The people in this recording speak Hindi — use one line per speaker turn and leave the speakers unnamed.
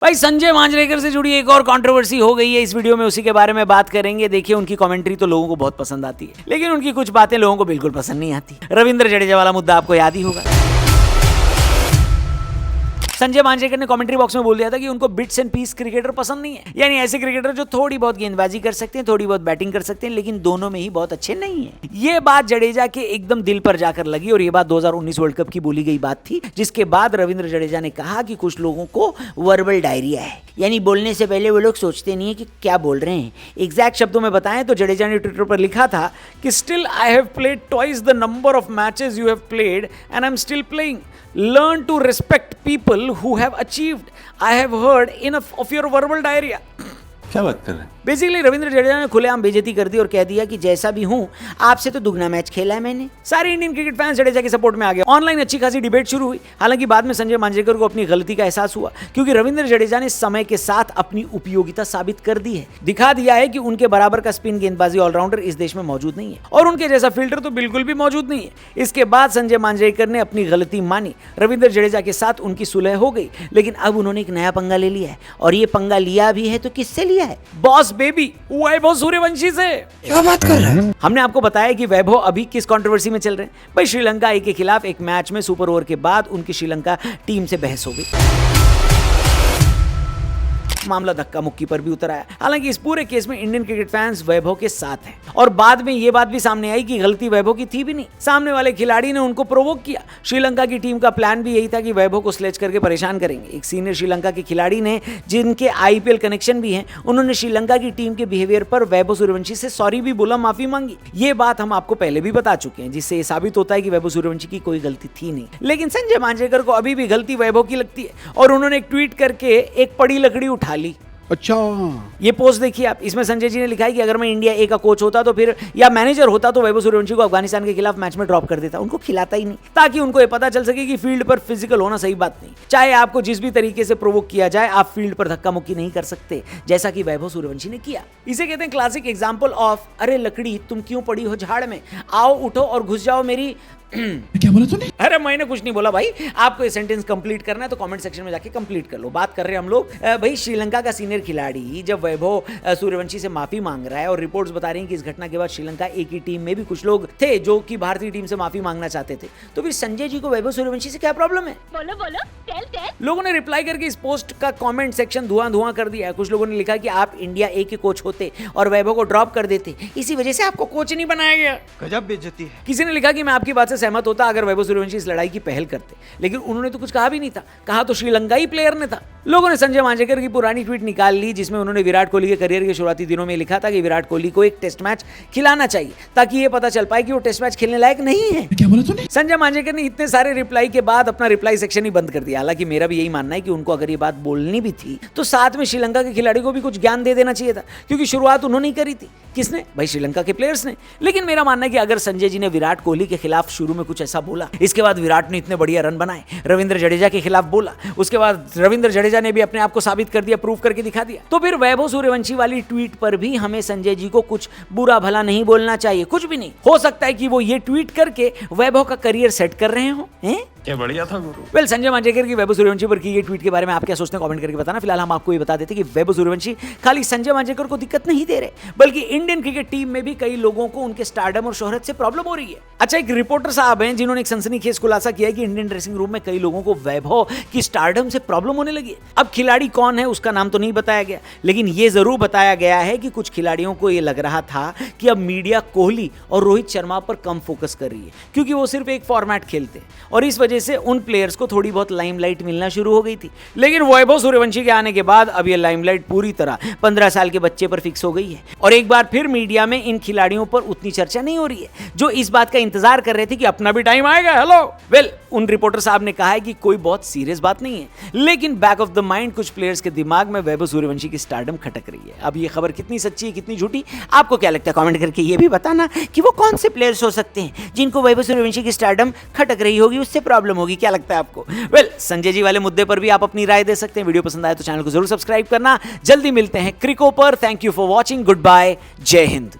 भाई संजय मांजरेकर से जुड़ी एक और कंट्रोवर्सी हो गई है इस वीडियो में, उसी के बारे में बात करेंगे। देखिए, उनकी कमेंट्री तो लोगों को बहुत पसंद आती है, लेकिन उनकी कुछ बातें लोगों को बिल्कुल पसंद नहीं आती। रविंद्र जडेजा वाला मुद्दा आपको याद ही होगा। संजय मांजरेकर ने कमेंट्री बॉक्स में बोल दिया था कि उनको बिट्स एंड पीस क्रिकेटर पसंद नहीं है, यानी ऐसे क्रिकेटर जो थोड़ी बहुत गेंदबाजी कर सकते हैं, थोड़ी बहुत बैटिंग कर सकते हैं, लेकिन दोनों में ही बहुत अच्छे नहीं है। ये बात जडेजा के एकदम दिल पर जाकर लगी और ये बात 2019 वर्ल्ड कप की बोली गई बात थी, जिसके बाद रविंद्र जडेजा ने कहा कि कुछ लोगों को वर्बल डायरिया है, यानी बोलने से पहले वो लोग सोचते नहीं है कि क्या बोल रहे हैं। एग्जैक्ट शब्दों में बताएं तो जडेजा ने ट्विटर पर लिखा था कि still I have played twice the number of matches you have played and I am still playing. Learn to respect people who have achieved. I have heard enough of your verbal diarrhea.
क्या बात कर रहे हैं?
बेसिकली रविंद्र जडेजा ने खुलेआम बेइज्जती कर दी और कह दिया कि जैसा भी हूं, आपसे तो दुगना मैच खेला है मैंने। सारे इंडियन क्रिकेट फैंस जडेजा के सपोर्ट में आ गए। ऑनलाइन अच्छी खासी डिबेट शुरू हुई। हालांकि बाद में संजय मांजरेकर को अपनी गलती का एहसास हुआ, क्योंकि रविंद्र जडेजा ने समय के साथ अपनी उपयोगिता साबित कर दी है, दिखा दिया है कि उनके बराबर का स्पिन गेंदबाजी ऑलराउंडर इस देश में मौजूद नहीं है, और उनके जैसा फील्डर तो बिल्कुल भी मौजूद नहीं है। इसके बाद संजय मांजरेकर ने अपनी गलती मानी, रविंद्र जडेजा के साथ उनकी सुलह हो गई, लेकिन अब उन्होंने एक नया पंगा ले लिया है, और ये पंगा लिया भी है तो किससे लिया है? बॉस बेबी वैभव सूर्यवंशी से।
क्या बात कर रहे हैं?
हमने आपको बताया कि वैभव अभी किस कंट्रोवर्सी में चल रहे हैं। भाई, श्रीलंका के खिलाफ एक मैच में सुपर ओवर के बाद उनकी श्रीलंका टीम से बहस हो गई। मामला धक्का मुक्की पर भी उतर आया। हालांकि इस पूरे केस में इंडियन क्रिकेट फैंस वैभव के साथ हैं, और बाद में यह बात भी सामने आई कि गलती वैभव की थी भी नहीं, सामने वाले खिलाड़ी ने उनको प्रोवोक किया। श्रीलंका की टीम का प्लान भी यही था कि वैभव को स्लेज करके परेशान करेंगे। एक सीनियर श्रीलंका के खिलाड़ी ने, जिनके आईपीएल कनेक्शन भी हैं, उन्होंने श्रीलंका की टीम के बिहेवियर पर वैभव सूर्यवंशी से सॉरी भी बोला, माफी मांगी। ये बात हम आपको पहले भी बता चुके हैं, जिससे ये साबित होता है कि वैभव सूर्यवंशी की कोई गलती थी नहीं। लेकिन संजय मांजरेकर को अभी भी गलती वैभव की लगती है, और उन्होंने एक ट्वीट करके एक पड़ी लकड़ी उठा ली।
अच्छा,
ये पोस्ट देखिए आप। इसमें संजय जी ने लिखा है कि अगर मैं इंडिया ए का कोच होता तो फिर, या मैनेजर होता, तो वैभव सूर्यवंशी को अफगानिस्तान के खिलाफ मैच में ड्रॉप कर देता, उनको खिलाता ही नहीं, ताकि उनको ये पता चल सके कि फील्ड पर फिजिकल होना सही बात नहीं। चाहे आपको जिस भी तरीके से प्रोवोक किया जाए, आप फील्ड पर धक्का मुक्की नहीं कर सकते, जैसा कि वैभव सूर्यवंशी ने किया। इसे कहते हैं क्लासिक एग्जाम्पल ऑफ अरे लकड़ी तुम क्यों पड़ी हो झाड़ में, आओ उठो और घुस जाओ मेरी।
क्या बोला तूने?
अरे मैंने कुछ नहीं बोला भाई। आपको ये सेंटेंस कंप्लीट करना है तो कमेंट सेक्शन में जाके कंप्लीट कर लो। बात कर रहे हैं हम लोग भाई, श्रीलंका का सीनियर खिलाड़ी जब वैभव सूर्यवंशी से माफी मांग रहा है, और रिपोर्ट्स बता रही हैं कि इस घटना के बाद श्रीलंका ए की टीम में भी कुछ लोग थे जो कि भारतीय टीम से माफी मांगना चाहते थे, तो फिर संजय जी को वैभव सूर्यवंशी से क्या प्रॉब्लम है?
बोलो बोलो, टेल।
लोगों ने रिप्लाई करके इस पोस्ट का कमेंट सेक्शन धुआं कर दिया है। कुछ लोगों ने लिखा कि आप इंडिया ए के कोच होते और वैभव को ड्रॉप कर देते, इसी वजह से आपको कोच नहीं बनाया गया।
गजब बेइज्जती है।
किसी ने लिखा कि मैं आपकी बात से सहमत होता अगर वैभव सूर्यवंशी इस लड़ाई की पहल करते, लेकिन उन्होंने तो कुछ कहा भी नहीं था, कहा तो श्रीलंकाई प्लेयर ने था। लोगों ने संजय मांजरेकर की पुरानी ट्वीट निकाल ली, जिसमें उन्होंने विराट कोहली के करियर के शुरुआती दिनों में लिखा था कि विराट कोहली को एक टेस्ट मैच खिलाना चाहिए, ताकि ये पता चल पाए कि वो टेस्ट मैच खेलने लायक नहीं है।
क्या बोला तूने?
संजय मांजरेकर ने इतने सारे रिप्लाई के बाद अपना रिप्लाई सेक्शन ही बंद कर दिया। हालांकि मेरा भी यही मानना है कि उनको अगर ये बात बोलनी भी थी तो साथ में श्रीलंका के खिलाड़ी को भी कुछ ज्ञान दे देना चाहिए था, क्योंकि शुरुआत उन्होंने ही करी थी। किसने? भाई, श्रीलंका के प्लेयर्स ने। लेकिन मेरा मानना है कि अगर संजय जी ने विराट कोहली के खिलाफ शुरू में कुछ ऐसा बोला, इसके बाद विराट ने इतने बढ़िया रन बनाए, रविंद्र जडेजा के खिलाफ बोला, उसके बाद रविंद्र जडेजा ने भी अपने आप को साबित कर दिया, प्रूव करके दिखा दिया, तो फिर वैभव सूर्यवंशी वाली ट्वीट पर भी हमें संजय जी को कुछ बुरा भला नहीं बोलना चाहिए। कुछ भी नहीं हो सकता है कि वो ये ट्वीट करके वैभव का करियर सेट कर रहे हो।
क्या बढ़िया था गुरु।
वेल, संजय मांजरेकर की वैभव सूर्यवंशी पर की ये ट्वीट के बारे में आप क्या सोचते हैं? कमेंट करके बताना। फिलहाल हम आपको ये बता देते कि वैभव सूर्यवंशी खाली संजय मांजरेकर को दिक्कत नहीं दे रहे, बल्कि इंडियन क्रिकेट टीम में भी कई लोगों को उनके स्टारडम और शोहरत से प्रॉब्लम हो रही है। अच्छा, एक रिपोर्टर साहब हैं जिन्होंने एक सनसनीखेज खुलासा किया है कि इंडियन ड्रेसिंग रूम में कई लोगों को वैभव की स्टारडम से प्रॉब्लम होने लगी है। अब खिलाड़ी कौन है उसका नाम तो नहीं बताया गया, लेकिन ये जरूर बताया गया है कि कुछ खिलाड़ियों को ये लग रहा था कि अब मीडिया कोहली और रोहित शर्मा पर कम फोकस कर रही है, क्योंकि वो सिर्फ एक फॉर्मेट खेलते हैं, और इस वजह से उन प्लेयर्स को थोड़ी बहुत लाइमलाइट मिलना शुरू हो गई थी। लेकिन वैभव सूर्यवंशी के आने के बाद अब ये लाइमलाइट पूरी तरह 15 साल के बच्चे पर फिक्स हो गई है, और एक बार फिर मीडिया में इन खिलाड़ियों पर उतनी चर्चा नहीं हो रही है जो इस बात का इंतजार कर रहे थे कि अपना भी टाइम आएगा। हेलो, वेल, उन रिपोर्टर साहब ने कहा है कि कोई बहुत सीरियस बात नहीं है, लेकिन बैक ऑफ द माइंड कुछ प्लेयर्स के दिमाग में वैभव सूर्यवंशी की स्टारडम खटक रही है। अब ये खबर कितनी सच्ची है, कितनी झूठी, आपको क्या लगता है? कमेंट करके ये भी बताना कि वो कौन से प्लेयर्स हो सकते हैं जिनको वैभव सूर्यवंशी की स्टारडम खटक रही होगी, उससे प्रॉब्लम होगी। क्या लगता है आपको? वेल, संजय जी वाले मुद्दे पर भी आप अपनी राय दे सकते हैं। वीडियो पसंद आए तो चैनल को जरूर सब्सक्राइब करना। जल्दी मिलते हैं क्रिको पर। Thank you for watching. Good bye. Jai Hind.